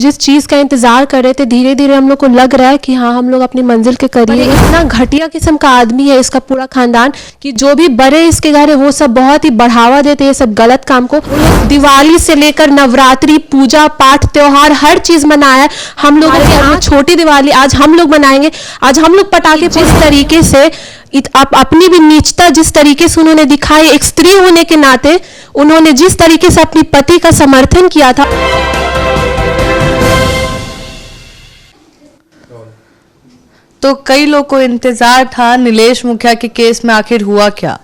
जिस चीज का इंतजार कर रहे थे धीरे धीरे हम लोग को लग रहा है कि हाँ हम लोग अपनी मंजिल के करीब हैं। इतना घटिया किस्म का आदमी है इसका पूरा खानदान कि जो भी बड़े इसके घर है वो सब बहुत ही बढ़ावा देते हैं सब गलत काम को। दिवाली से लेकर नवरात्रि पूजा पाठ त्योहार हर चीज मनाया। हम लोगों के यहाँ छोटी दिवाली आज हम लोग मनाएंगे। आज हम लोग पटाखे जिस तरीके से अपनी भी नीचता जिस तरीके से उन्होंने दिखाई, एक स्त्री होने के नाते उन्होंने जिस तरीके से अपने पति का समर्थन किया था। तो कई लोग को इंतजार था नीलेश मुखिया के केस में आखिर हुआ क्या,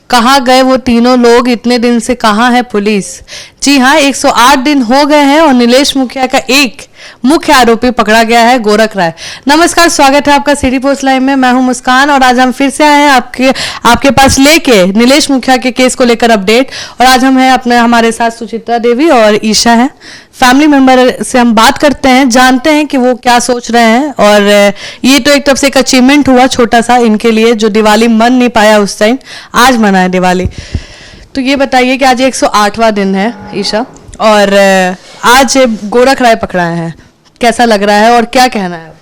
कहाँ गए वो तीनों लोग, इतने दिन से कहाँ है पुलिस। जी हाँ, 108 दिन हो गए हैं और नीलेश मुखिया का एक मुख्य आरोपी पकड़ा गया है, गोरख राय। नमस्कार, स्वागत है आपका सिटी पोस्ट लाइव में। मैं हूं मुस्कान और आज हम फिर से आए हैं आपके पास लेके नीलेश मुखिया के केस को लेकर अपडेट। और आज हम हैं हमारे साथ सुचित्रा देवी और ईशा है, फैमिली मेंबर से हम बात करते हैं, जानते हैं कि वो क्या सोच रहे हैं। और ये तो एक तरफ से एक अचीवमेंट हुआ छोटा सा इनके लिए, जो दिवाली मन नहीं पाया उस टाइम, आज मना है दिवाली। तो ये बताइए कि आज 108वां दिन है ईशा, और आज गोरख राय पकड़ा है, कैसा लग रहा है और क्या कहना है?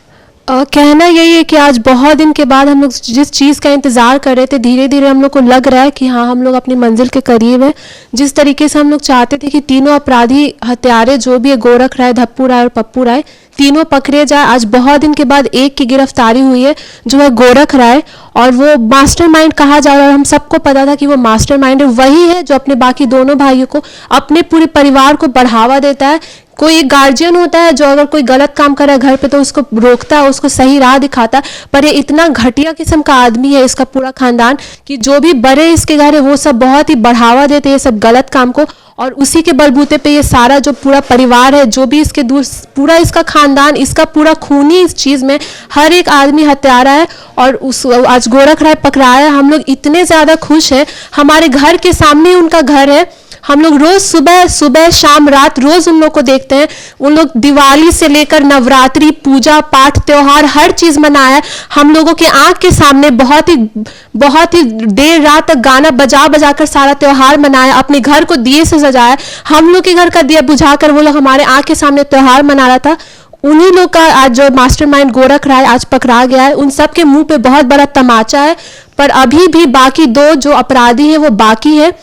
कहना यही है कि आज बहुत दिन के बाद हम लोग जिस चीज़ का इंतज़ार कर रहे थे धीरे धीरे हम लोग को लग रहा है कि हाँ हम लोग अपनी मंजिल के करीब हैं। जिस तरीके से हम लोग चाहते थे कि तीनों अपराधी हत्यारे जो भी है, गोरख राय, धप्पू राय और पप्पू राय, तीनों पकड़े जाए। आज बहुत दिन के बाद एक की गिरफ्तारी हुई है जो है गोरख राय, और वो मास्टरमाइंड कहा जा रहा है। और हम सबको पता था कि वो मास्टरमाइंड वही है जो अपने बाकी दोनों भाइयों को, अपने पूरे परिवार को बढ़ावा देता है। कोई एक गार्जियन होता है जो अगर कोई गलत काम कर रहा है घर पे तो उसको रोकता है, उसको सही राह दिखाता है, पर ये इतना घटिया किस्म का आदमी है इसका पूरा खानदान कि जो भी बड़े इसके घर है वो सब बहुत ही बढ़ावा देते हैं सब गलत काम को। और उसी के बलबूते पे ये सारा जो पूरा परिवार है, जो भी इसके दूर पूरा इसका खानदान, इसका पूरा खूनी इस चीज में हर एक आदमी हत्यारा है। और आज गोरख राय पकड़ाया, हम लोग इतने ज्यादा खुश हैं। हमारे घर के सामने उनका घर है, हम लोग रोज सुबह शाम रात रोज उन लोग को देखते हैं। उन लोग दिवाली से लेकर नवरात्रि पूजा पाठ त्योहार हर चीज मनाया। हम लोगों के आंख के सामने बहुत ही देर रात तक गाना बजा कर सारा त्योहार मनाया, अपने घर को दिए से सजाया। हम लोग के घर का दिया बुझाकर वो लोग हमारे आंख के सामने त्योहार मना रहा था। उन्हीं लोग का आज जो मास्टरमाइंड गोरख राय आज पकड़ा गया है। उन सब के मुंह पे बहुत बड़ा तमाचा है, पर अभी भी बाकी दो जो अपराधी हैं वो बाकी है।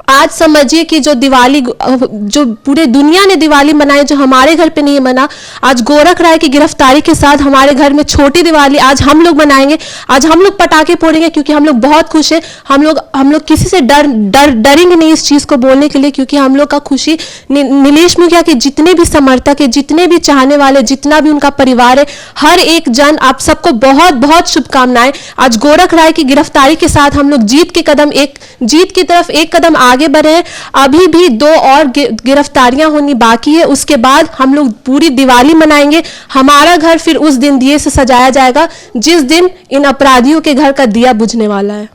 आज समझिए कि जो दिवाली, जो पूरे दुनिया ने दिवाली मनाई, जो हमारे घर पे नहीं मना, आज गोरख राय की गिरफ्तारी के साथ हमारे घर में छोटी दिवाली आज हम लोग मनाएंगे। आज हम लोग पटाखे फोड़ेंगे क्योंकि हम लोग बहुत खुश हैं। हम लोग किसी से डरेंगे नहीं इस चीज को बोलने के लिए, क्योंकि हम लोग का खुशी नीलेश मुखिया के जितने भी समर्थक है, जितने भी चाहने वाले, जितना भी उनका परिवार है, हर एक जन, आप सबको बहुत बहुत शुभकामनाएं। आज गोरख राय की गिरफ्तारी के साथ हम लोग जीत की तरफ एक कदम आगे बढ़े हैं। अभी भी 2 और गिरफ्तारियां होनी बाकी है, उसके बाद हम लोग पूरी दिवाली मनाएंगे। हमारा घर फिर उस दिन दिए से सजाया जाएगा जिस दिन इन अपराधियों के घर का दिया बुझने वाला है।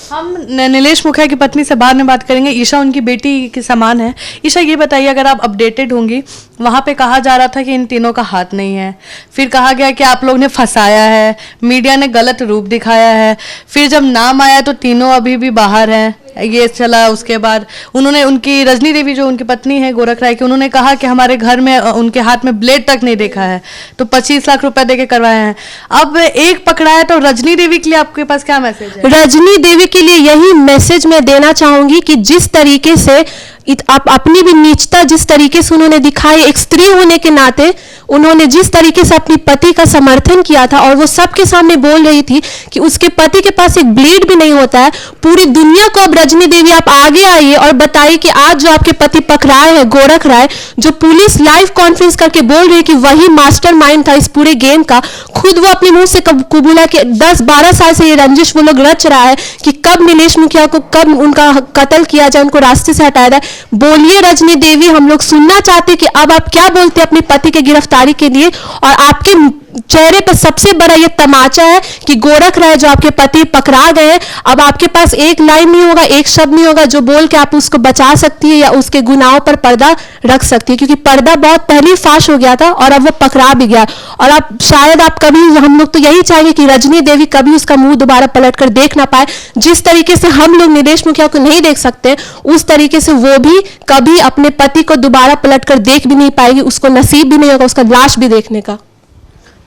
हम नीलेश मुखिया की पत्नी से बाद में बात करेंगे। ईशा उनकी बेटी के समान है। ईशा, ये बताइए, अगर आप अपडेटेड होंगी, वहाँ पे कहा जा रहा था कि इन तीनों का हाथ नहीं है, फिर कहा गया कि आप लोग ने फंसाया है, मीडिया ने गलत रूप दिखाया है, फिर जब नाम आया तो तीनों अभी भी बाहर हैं, ये चला। उसके बाद उनकी रजनी देवी जो उनकी पत्नी है गोरख राय की, उन्होंने कहा कि हमारे घर में उनके हाथ में ब्लेड तक नहीं देखा है, तो 25 लाख रुपए देके करवाए हैं। अब एक पकड़ा है, तो रजनी देवी के लिए आपके पास क्या मैसेज है? रजनी देवी के लिए यही मैसेज मैं देना चाहूंगी कि जिस तरीके से अपनी भी नीचता जिस तरीके से उन्होंने दिखाई, एक स्त्री होने के नाते उन्होंने जिस तरीके से अपने पति का समर्थन किया था, और वो सबके सामने बोल रही थी कि उसके पति के पास एक ब्लेड भी नहीं होता है। पूरी दुनिया को अब रजनी देवी आप आगे आइए और बताइए कि आज जो आपके पति पकड़ाए हैं गोरख राय, जो पुलिस लाइव कॉन्फ्रेंस करके बोल रही है कि वही मास्टरमाइंड था इस पूरे गेम का, खुद वो अपने मुंह से कबूला कि 10-12 साल से ये रंजिश वो लोग रच रहा है कि कब नीलेश मुखिया को, कब उनका कत्ल किया जाए, उनको रास्ते से हटाया जाए। बोलिए रजनी देवी, हम लोग सुनना चाहते कि अब आप क्या बोलते हैं अपने पति के गिरफ्तारी के लिए, और आपके चेहरे पर सबसे बड़ा ये तमाचा है कि गोरख राय जो आपके पति पकड़ा गए हैं, अब आपके पास एक लाइन नहीं होगा, एक शब्द नहीं होगा जो बोल के आप उसको बचा सकती है या उसके गुनाहों पर पर्दा रख सकती है, क्योंकि पर्दा बहुत पहले ही फाश हो गया था और अब वो पकड़ा भी गया। और अब शायद आप कभी, हम लोग तो यही चाहेंगे कि रजनी देवी कभी उसका मुंह दोबारा पलट कर देख ना पाए। जिस तरीके से हम लोग नीलेश मुखिया को नहीं देख सकते, उस तरीके से वो भी कभी अपने पति को दोबारा पलट कर देख भी नहीं पाएगी, उसको नसीब भी नहीं होगा उसका लाश भी देखने का।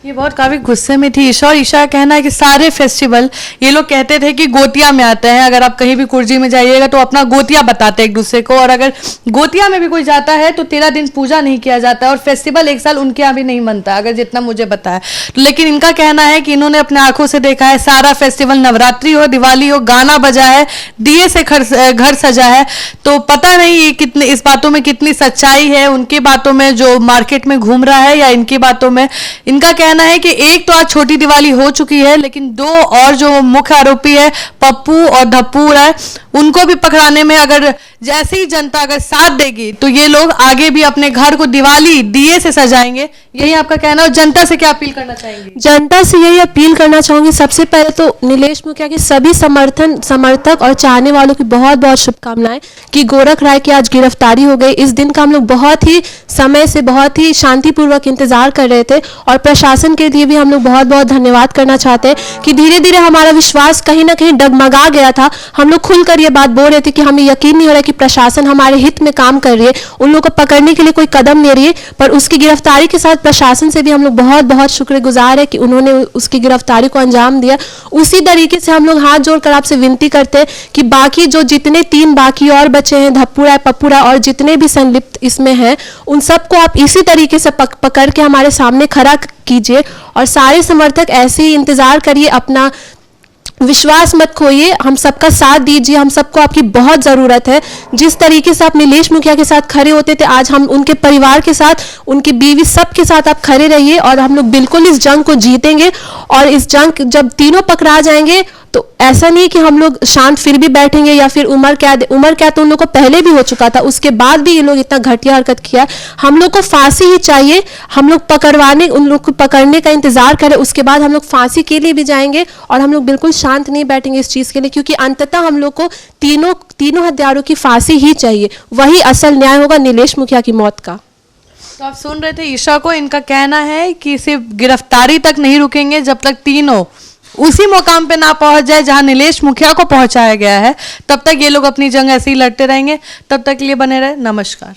ये बहुत काफी गुस्से में थी ईशा, और ईशा का कहना है कि सारे फेस्टिवल ये लोग कहते थे कि गोतिया में आते हैं, अगर आप कहीं भी कुर्जी में जाइएगा तो अपना गोतिया बताते हैं एक दूसरे को, और अगर गोतिया में भी कोई जाता है तो 13 दिन पूजा नहीं किया जाता, और फेस्टिवल एक साल उनके यहाँ भी नहीं मनता, अगर जितना मुझे पता है। लेकिन इनका कहना है कि इन्होंने अपने आंखों से देखा है, सारा फेस्टिवल, नवरात्रि हो, दिवाली हो, गाना बजा है, दिए से घर सजा है, तो पता नहीं ये कितने इस बातों में कितनी सच्चाई है, उनकी बातों में जो मार्केट में घूम रहा है या इनकी बातों में। इनका कहना है कि एक तो आज छोटी दिवाली हो चुकी है, लेकिन 2 और जो मुख्य आरोपी है पप्पू और धप्पू है, उनको भी पकड़ाने में अगर जैसे ही जनता अगर साथ देगी तो ये लोग आगे भी अपने घर को दिवाली दिए से सजाएंगे। यही आपका कहना है। और जनता से क्या अपील करना चाहेंगे? जनता से यही अपील करना चाहूंगी, सबसे पहले तो नीलेश मुखिया के सभी समर्थक और चाहने वालों की बहुत बहुत शुभकामनाएं कि गोरख राय की आज गिरफ्तारी हो गई। इस दिन का हम लोग बहुत ही समय से बहुत ही शांतिपूर्वक इंतजार कर रहे थे, और प्रशासन के लिए भी हम लोग बहुत बहुत धन्यवाद करना चाहते हैं कि धीरे धीरे हमारा विश्वास कहीं ना कहीं डगमगा गया था। हम लोग खुलकर ये बात बोल रहे थे कि हमें यकीन नहीं हो रहा कि प्रशासन हमारे हित में काम कर रही है, उन लोगों को पकड़ने के लिए कोई कदम ले रही है, पर उसकी गिरफ्तारी के साथ प्रशासन से भी हम लोग बहुत बहुत शुक्रगुजार है कि उन्होंने उसकी गिरफ्तारी को अंजाम दिया। उसी तरीके से हम लोग हाथ जोड़कर आपसे विनती करते हैं कि बाकी जो जितने 3 बाकी और बचे हैं, धप्पू राय, पप्पू राय और जितने भी संलिप्त इसमें हैं, उन सबको आप इसी तरीके से पकड़ के हमारे सामने खड़ा कीजिए, और सारे समर्थक ऐसे ही इंतजार करिए, अपना विश्वास मत खोइए, हम सबका साथ दीजिए, हम सबको आपकी बहुत ज़रूरत है। जिस तरीके से आप नीलेश मुखिया के साथ खड़े होते थे, आज हम उनके परिवार के साथ, उनकी बीवी, सबके साथ आप खड़े रहिए, और हम लोग बिल्कुल इस जंग को जीतेंगे। और इस जंग जब तीनों पकड़ा जाएंगे तो ऐसा नहीं कि हम लोग शांत फिर भी बैठेंगे या फिर उम्र क्या तो उन लोग को पहले भी हो चुका था, उसके बाद भी ये लोग इतना घटिया हरकत किया। हम लोग को फांसी ही चाहिए, हम लोग उन लोग को पकड़ने का इंतजार करें, उसके बाद हम लोग फांसी के लिए भी जाएंगे, और हम लोग बिल्कुल शांत नहीं बैठेंगे इस चीज़ के लिए, क्योंकि अंततः हम लोग को तीनों हत्यारों की फांसी ही चाहिए, वही असल न्याय होगा नीलेश मुखिया की मौत का। तो आप सुन रहे थे ईशा को, इनका कहना है कि सिर्फ गिरफ्तारी तक नहीं रुकेंगे जब तक तीनों उसी मुकाम पे ना पहुंच जाए जहां नीलेश मुखिया को पहुंचाया गया है, तब तक ये लोग अपनी जंग ऐसे ही लड़ते रहेंगे। तब तक के लिए बने रहे। नमस्कार।